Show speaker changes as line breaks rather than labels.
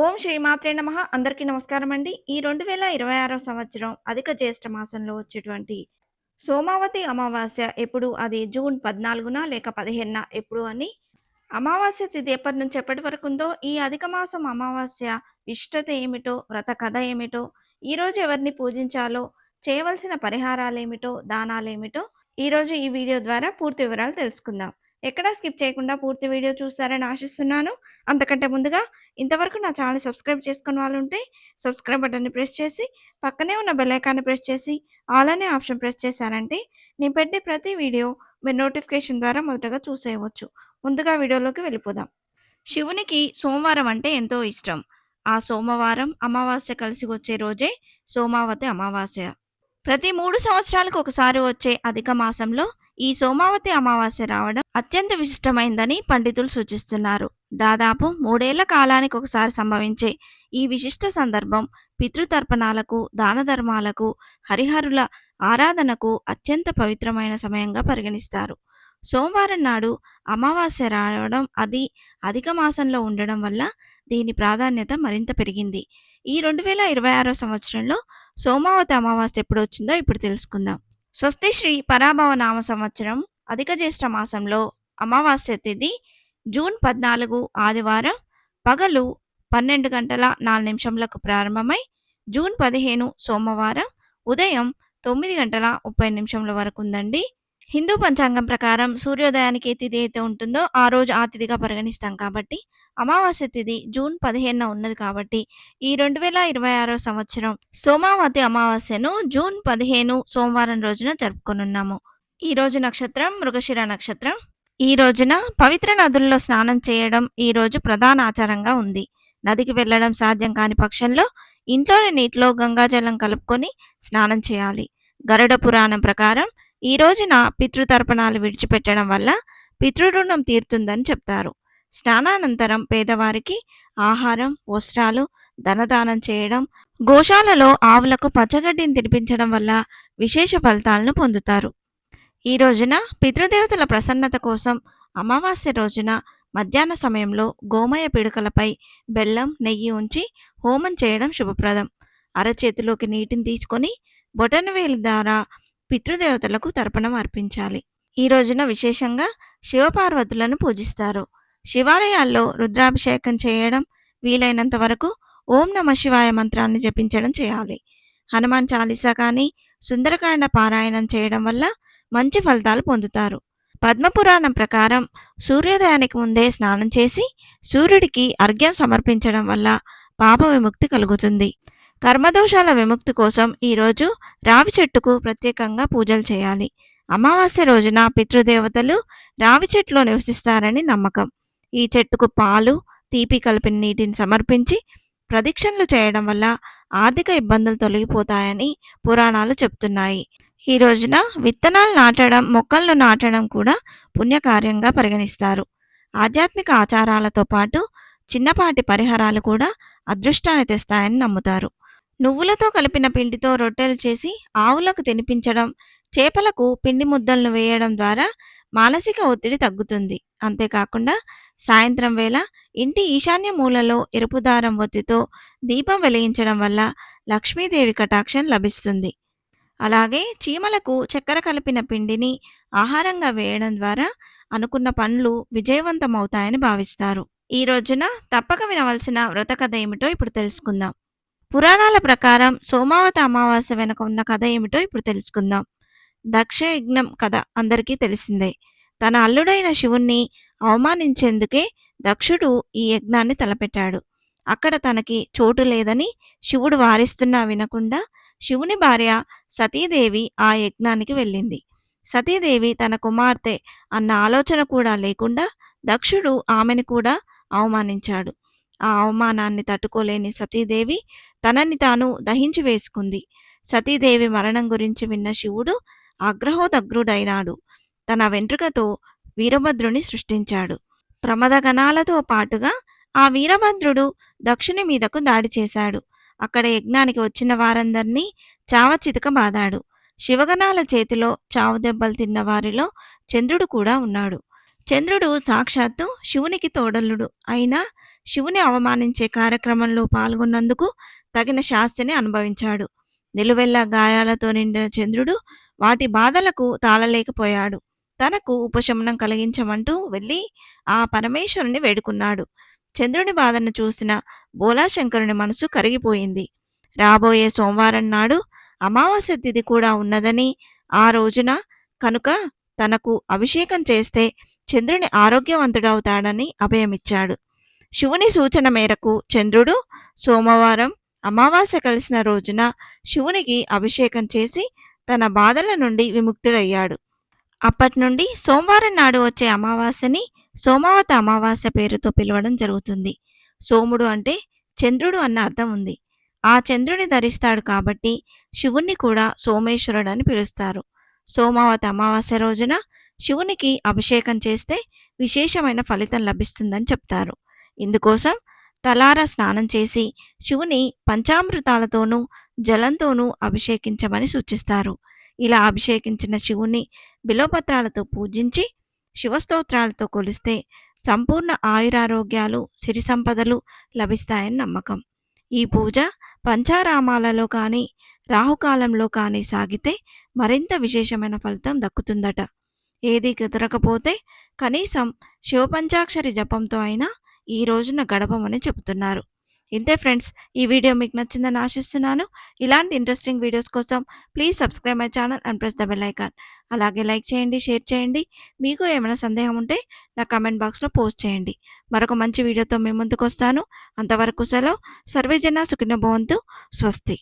ఓం శ్రీ మాత్రే నమః. అందరికీ నమస్కారమండి. ఈ 2026 సంవత్సరం అధిక జ్యేష్ఠ మాసంలో వచ్చేటువంటి సోమావతి అమావాస్య ఎప్పుడు? అది జూన్ 14న లేక 15న ఎప్పుడు అని అమావాస్య తిథి ఎప్పటి నుంచి ఎప్పటి వరకు ఉందో, ఈ అధిక మాసం అమావాస్య విశిష్టత ఏమిటో, వ్రత కథ ఏమిటో, ఈరోజు ఎవరిని పూజించాలో, చేయవలసిన పరిహారాలేమిటో, దానాలేమిటో ఈరోజు ఈ వీడియో ద్వారా పూర్తి వివరాలు తెలుసుకుందాం. ఎక్కడా స్కిప్ చేయకుండా పూర్తి వీడియో చూస్తారని ఆశిస్తున్నాను. అంతకంటే ముందుగా ఇంతవరకు నా ఛానల్ సబ్స్క్రైబ్ చేసుకుని వాళ్ళుంటే సబ్స్క్రైబ్ బటన్‌ని ప్రెస్ చేసి, పక్కనే ఉన్న బెల్ ఐకాన్‌ని ప్రెస్ చేసి, ఆల్ అనే ఆప్షన్ ప్రెస్ చేశారంటే నేను పెట్టే ప్రతి వీడియో మీరు నోటిఫికేషన్ ద్వారా మొదటగా చూసేయవచ్చు. ముందుగా వీడియోలోకి వెళ్ళిపోదాం. శివునికి సోమవారం అంటే ఎంతో ఇష్టం. ఆ సోమవారం, అమావాస్య కలిసి వచ్చే రోజే సోమావతి అమావాస్య. ప్రతి 3 సంవత్సరాలకు ఒకసారి వచ్చే అధిక మాసంలో ఈ సోమావతి అమావాస్య రావడం అత్యంత విశిష్టమైందని పండితులు సూచిస్తున్నారు. దాదాపు 3 ఏళ్ల కాలానికి ఒకసారి సంభవించే ఈ విశిష్ట సందర్భం పితృతర్పణాలకు, దాన ధర్మాలకు, హరిహరుల ఆరాధనకు అత్యంత పవిత్రమైన సమయంగా పరిగణిస్తారు. సోమవారం నాడు అమావాస్య రావడం, అది అధిక మాసంలో ఉండడం వల్ల దీని ప్రాధాన్యత మరింత పెరిగింది. ఈ 2026 సంవత్సరంలో సోమావతి అమావాస్య ఎప్పుడొచ్చిందో ఇప్పుడు తెలుసుకుందాం. స్వస్తి శ్రీ పరాభవ నామ సంవత్సరం అధిక జ్యేష్ఠ మాసంలో అమావాస్య తిథి జూన్ 14 ఆదివారం పగలు 12 గంటల 4 నిమిషంలకు ప్రారంభమై జూన్ 15 సోమవారం ఉదయం 9 గంటల 30 నిమిషంల వరకు ఉందండి. హిందూ పంచాంగం ప్రకారం సూర్యోదయానికి ఏ తిథి అయితే ఉంటుందో ఆ రోజు ఆ తిథిగా పరిగణిస్తాం కాబట్టి అమావాస్య తిథి జూన్ 15న ఉన్నది కాబట్టి ఈ 2026 సంవత్సరం సోమావతి అమావాస్యను జూన్ 15 సోమవారం రోజున జరుపుకొనున్నాము. ఈ రోజు నక్షత్రం మృగశిర నక్షత్రం. ఈ రోజున పవిత్ర నదుల్లో స్నానం చేయడం ఈ రోజు ప్రధాన ఆచారంగా ఉంది. నదికి వెళ్ళడం సాధ్యం కాని పక్షంలో ఇంట్లోని నీటిలో గంగాజలం కలుపుకొని స్నానం చేయాలి. గరుడ పురాణం ప్రకారం ఈ రోజున పితృతర్పణాలు విడిచిపెట్టడం వల్ల పితృరుణం తీరుతుందని చెప్తారు. స్నానానంతరం పేదవారికి ఆహారం, వస్త్రాలు, ధనదానం చేయడం, గోశాలలో ఆవులకు పచ్చగడ్డిని తినిపించడం వల్ల విశేష ఫలితాలను పొందుతారు. ఈ రోజున పితృదేవతల ప్రసన్నత కోసం అమావాస్య రోజున మధ్యాహ్న సమయంలో గోమయ పిడకలపై బెల్లం, నెయ్యి ఉంచి హోమం చేయడం శుభప్రదం. అరచేతిలోకి నీటిని తీసుకొని బొటనవేలు ద్వారా పితృదేవతలకు తర్పణం అర్పించాలి. ఈ రోజున విశేషంగా శివపార్వతులను పూజిస్తారు. శివాలయాల్లో రుద్రాభిషేకం చేయడం, వీలైనంత వరకు ఓం నమ శివాయ మంత్రాన్ని జపించడం చేయాలి. హనుమాన్ చాలీసా కానీ, సుందరకాండ పారాయణం చేయడం వల్ల మంచి ఫలితాలు పొందుతారు. పద్మపురాణం ప్రకారం సూర్యోదయానికి ముందే స్నానం చేసి సూర్యుడికి అర్ఘ్యం సమర్పించడం వల్ల పాప విముక్తి కలుగుతుంది. కర్మదోషాల విముక్తి కోసం ఈరోజు రావి చెట్టుకు ప్రత్యేకంగా పూజలు చేయాలి. అమావాస్య రోజున పితృదేవతలు రావి చెట్టులో నివసిస్తారని నమ్మకం. ఈ చెట్టుకు పాలు, తీపి కలిపిన నీటిని సమర్పించి ప్రదక్షిణలు చేయడం వల్ల ఆర్థిక ఇబ్బందులు తొలగిపోతాయని పురాణాలు చెప్తున్నాయి. ఈ రోజున విత్తనాలు నాటడం, మొక్కలను నాటడం కూడా పుణ్యకార్యంగా పరిగణిస్తారు. ఆధ్యాత్మిక ఆచారాలతో పాటు చిన్నపాటి పరిహారాలు కూడా అదృష్టాన్ని తెస్తాయని నమ్ముతారు. నువ్వులతో కలిపిన పిండితో రొట్టెలు చేసి ఆవులకు తినిపించడం, చేపలకు పిండి ముద్దలను వేయడం ద్వారా మానసిక ఒత్తిడి తగ్గుతుంది. అంతేకాకుండా సాయంత్రం వేళ ఇంటి ఈశాన్య మూలలో ఎరుపు దారం ఒత్తితో దీపం వెలిగించడం వల్ల లక్ష్మీదేవి కటాక్షం లభిస్తుంది. అలాగే చీమలకు చక్కెర కలిపిన పిండిని ఆహారంగా వేయడం ద్వారా అనుకున్న పనులు విజయవంతమవుతాయని భావిస్తారు. ఈ రోజున తప్పక వినవలసిన వ్రత కథ ఏమిటో ఇప్పుడు తెలుసుకుందాం. పురాణాల ప్రకారం సోమావతి అమావాస్య వెనుక ఉన్న కథ ఏమిటో ఇప్పుడు తెలుసుకుందాం. దక్ష యజ్ఞం కథ అందరికీ తెలిసిందే. తన అల్లుడైన శివుణ్ణి అవమానించేందుకే దక్షుడు ఈ యజ్ఞాన్ని తలపెట్టాడు. అక్కడ తనకి చోటు లేదని శివుడు వారిస్తున్నా వినకుండా శివుని భార్య సతీదేవి ఆ యజ్ఞానికి వెళ్ళింది. సతీదేవి తన కుమార్తె అన్న ఆలోచన కూడా లేకుండా దక్షుడు ఆమెను కూడా అవమానించాడు. ఆ అవమానాన్ని తట్టుకోలేని సతీదేవి తనని తాను దహించి వేసుకుంది. సతీదేవి మరణం గురించి విన్న శివుడు ఆగ్రహోదగ్రుడైనాడు. తన వెంట్రుకతో వీరభద్రుని సృష్టించాడు. ప్రమదగణాలతో పాటుగా ఆ వీరభద్రుడు దక్షుని మీదకు దాడి చేశాడు. అక్కడ యజ్ఞానికి వచ్చిన వారందరినీ చావచితక బాదాడు. శివగణాల చేతిలో చావు దెబ్బలు తిన్న వారిలో చంద్రుడు కూడా ఉన్నాడు. చంద్రుడు సాక్షాత్తు శివునికి తోడలుడు అయినా శివుని అవమానించే కార్యక్రమంలో పాల్గొన్నందుకు తగిన శాస్తిని అనుభవించాడు. నిలువెల్లా గాయాలతో నిండిన చంద్రుడు వాటి బాధలకు తాళలేకపోయాడు. తనకు ఉపశమనం కలిగించమంటూ వెళ్ళి ఆ పరమేశ్వరుని వేడుకున్నాడు. చంద్రుని బాధను చూసిన బోలాశంకరుని మనసు కరిగిపోయింది. రాబోయే సోమవారం నాడు అమావాస్య తిథి కూడా ఉన్నదని, ఆ రోజున కనుక తనకు అభిషేకం చేస్తే చంద్రుని ఆరోగ్యవంతుడవుతాడని అభయమిచ్చాడు. శివుని సూచన మేరకు చంద్రుడు సోమవారం అమావాస్య కలిసిన రోజున శివునికి అభిషేకం చేసి తన బాధల నుండి విముక్తుడయ్యాడు. అప్పట్నుండి సోమవారం నాడు వచ్చే అమావాస్యని సోమావతి అమావాస్య పేరుతో పిలవడం జరుగుతుంది. సోముడు అంటే చంద్రుడు అన్న అర్థం ఉంది. ఆ చంద్రుని ధరిస్తాడు కాబట్టి శివుణ్ణి కూడా సోమేశ్వరుడని పిలుస్తారు. సోమావతి అమావాస్య రోజున శివునికి అభిషేకం చేస్తే విశేషమైన ఫలితం లభిస్తుందని చెప్తారు. ఇందుకోసం తలార స్నానం చేసి శివుని పంచామృతాలతోనూ జలంతోనూ అభిషేకించమని సూచిస్తారు. ఇలా అభిషేకించిన శివుని బిల్వపత్రాలతో పూజించి శివస్తోత్రాలతో కొలిస్తే సంపూర్ణ ఆయురారోగ్యాలు సిరి సంపదలు లభిస్తాయని నమ్మకం. ఈ పూజ పంచారామాలలో కానీ రాహుకాలంలో కానీ సాగితే మరింత విశేషమైన ఫలితం దక్కుతుందట. ఏది కుదరకపోతే కనీసం శివపంచాక్షరి జపంతో అయినా ఈ రోజున గడపమని చెబుతున్నారు. ఇంతే ఫ్రెండ్స్, ఈ వీడియో మీకు నచ్చిందని ఆశిస్తున్నాను. ఇలాంటి ఇంట్రెస్టింగ్ వీడియోస్ కోసం please subscribe my channel and press the bell icon. అలాగే లైక్ చేయండి, షేర్ చేయండి. మీకు ఏమైనా సందేహం ఉంటే నా కమెంట్ బాక్స్లో పోస్ట్ చేయండి. మరొక మంచి వీడియోతో మీ ముందుకు వస్తాను. అంతవరకు సెలవు. సర్వేజన సుఖినో భవంతు. స్వస్తి.